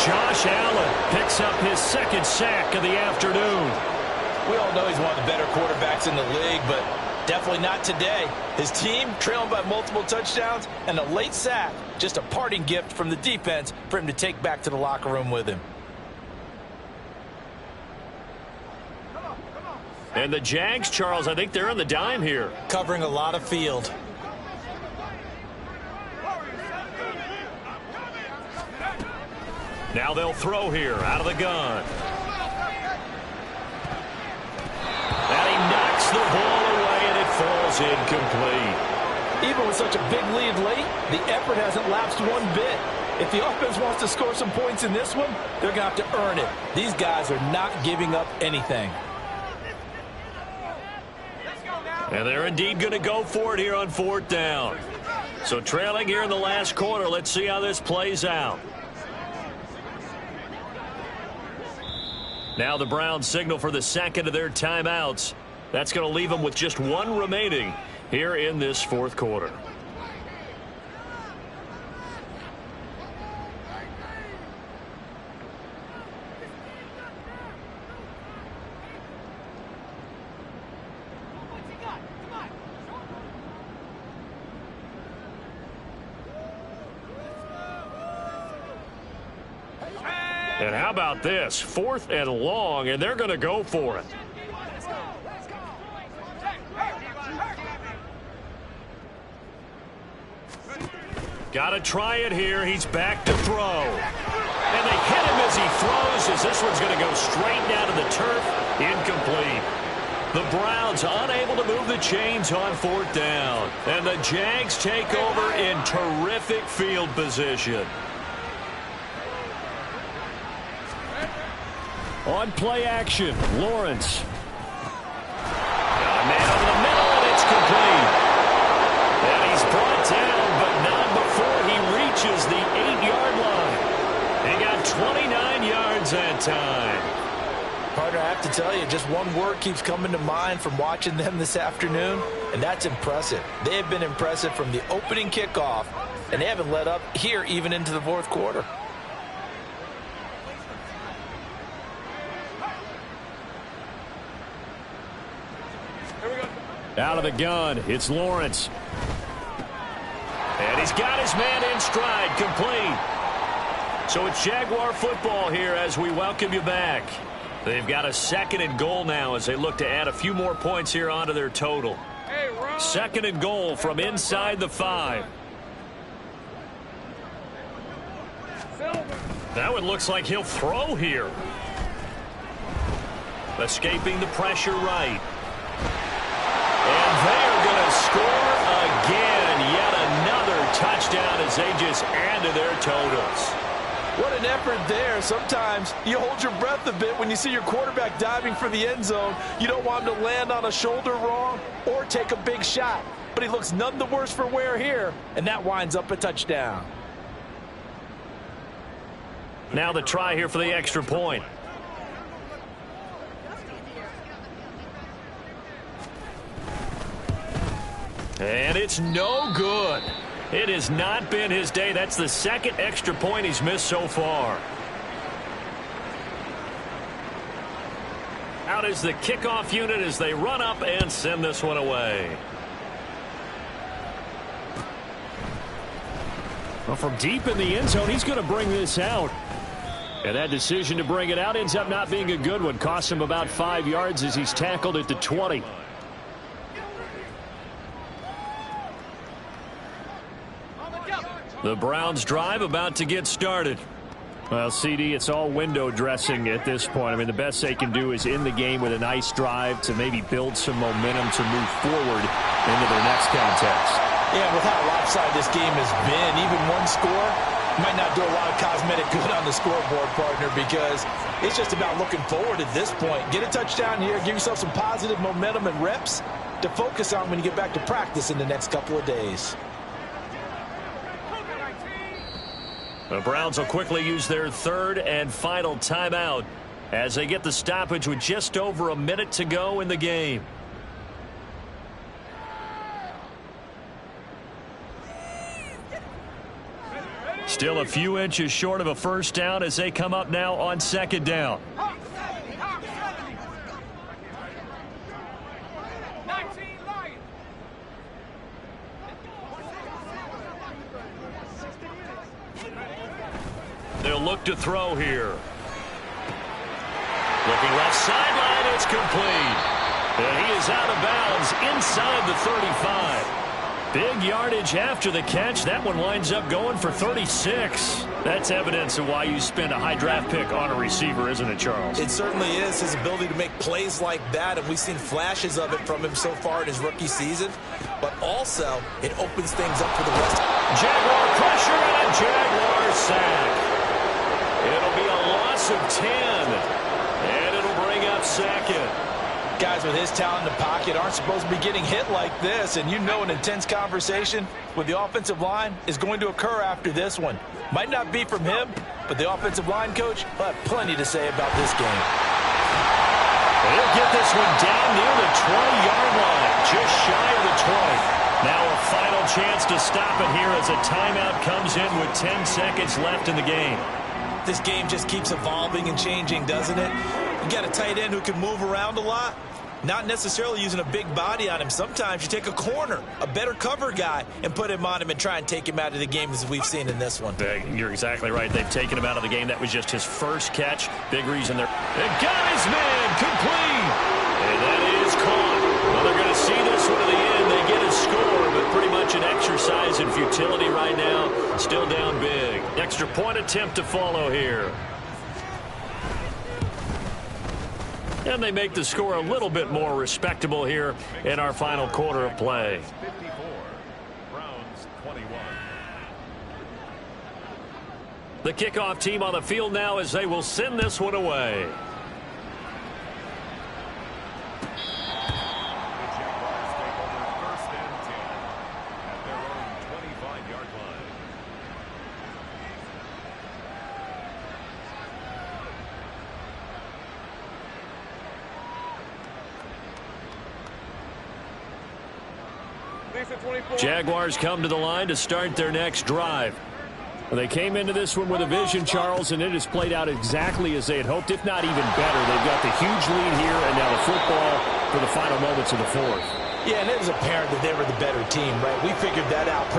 Josh Allen picks up his 2nd sack of the afternoon. We all know he's one of the better quarterbacks in the league, but definitely not today. His team trailing by multiple touchdowns and a late sack. Just a parting gift from the defense for him to take back to the locker room with him. And the Jags, Charles, I think they're on the dime here. Covering a lot of field. Now they'll throw here out of the gun. And he knocks the ball away, and it falls incomplete. Even with such a big lead late, the effort hasn't lapsed one bit. If the offense wants to score some points in this one, they're going to have to earn it. These guys are not giving up anything. And they're indeed going to go for it here on 4th down. So trailing here in the last quarter, let's see how this plays out. Now the Browns signal for the 2nd of their timeouts. That's going to leave them with just 1 remaining here in this 4th quarter. And how about this? 4th and long, and they're going to go for it. Got to try it here. He's back to throw. And they hit him as he throws, as this one's going to go straight down to the turf. Incomplete. The Browns unable to move the chains on 4th down. And the Jags take over in terrific field position. On play action, Lawrence. Got a man over the middle, and it's complete. And he's brought down, but not before he reaches the 8-yard line. He got 29 yards that time. Partner, I have to tell you, just one word keeps coming to mind from watching them this afternoon, and that's impressive. They have been impressive from the opening kickoff, and they haven't let up here even into the 4th quarter. Out of the gun, it's Lawrence. And he's got his man in stride, complete. So it's Jaguar football here as we welcome you back. They've got a 2nd and goal now as they look to add a few more points here onto their total. 2nd and goal from inside the 5. That one looks like he'll throw here. Escaping the pressure right. And they're going to score again. Yet another touchdown as they just add to their totals. What an effort there. Sometimes you hold your breath a bit when you see your quarterback diving for the end zone. You don't want him to land on a shoulder wrong or take a big shot. But he looks none the worse for wear here, and that winds up a touchdown. Now the try here for the extra point. And it's no good. It has not been his day. That's the 2nd extra point he's missed so far. Out is the kickoff unit as they run up and send this one away. Well, from deep in the end zone, he's going to bring this out. And that decision to bring it out ends up not being a good one. Cost him about 5 yards as he's tackled at the 20. The Browns drive about to get started. Well, CD, it's all window dressing at this point. I mean, the best they can do is end the game with a nice drive to maybe build some momentum to move forward into their next contest. Yeah, with how lopsided this game has been, even one score might not do a lot of cosmetic good on the scoreboard, partner, because it's just about looking forward at this point. Get a touchdown here, give yourself some positive momentum and reps to focus on when you get back to practice in the next couple of days. The Browns will quickly use their third and final timeout as they get the stoppage with just over a minute to go in the game. Still a few inches short of a first down as they come up now on second down. They'll look to throw here. Looking left sideline, it's complete. And he is out of bounds inside the 35. Big yardage after the catch. That one winds up going for 36. That's evidence of why you spend a high draft pick on a receiver, isn't it, Charles? It certainly is. His ability to make plays like that, and we've seen flashes of it from him so far in his rookie season. But also, it opens things up for the rest. Jaguar pressure and a Jaguar sack. It'll be a loss of 10. And it'll bring up second. Guys with his talent in the pocket aren't supposed to be getting hit like this, and you know an intense conversation with the offensive line is going to occur after this one. Might not be from him, but the offensive line coach will have plenty to say about this game. They'll get this one down near the 20-yard line, just shy of the 20. Now a final chance to stop it here as a timeout comes in with 10 seconds left in the game. This game just keeps evolving and changing, doesn't it? You got a tight end who can move around a lot. Not necessarily using a big body on him. Sometimes you take a corner, a better cover guy, and put him on him and try and take him out of the game as we've seen in this one. You're exactly right. They've taken him out of the game. That was just his first catch. Big reason they're... They got his man complete. And that is caught. Well, they're going to see this one to the end. They get a score, but pretty much an exercise in futility right now. Still down big. Extra point attempt to follow here. And they make the score a little bit more respectable here in our final quarter of play. 54, Browns 21. The kickoff team on the field now as they will send this one away. The Jaguars take over first and 10 at their own 25-yard line. Jaguars come to the line to start their next drive. They came into this one with a vision, Charles, and it has played out exactly as they had hoped, if not even better. They've got the huge lead here and now the football for the final moments of the fourth. Yeah, and it was apparent that they were the better team, right? We figured that out pretty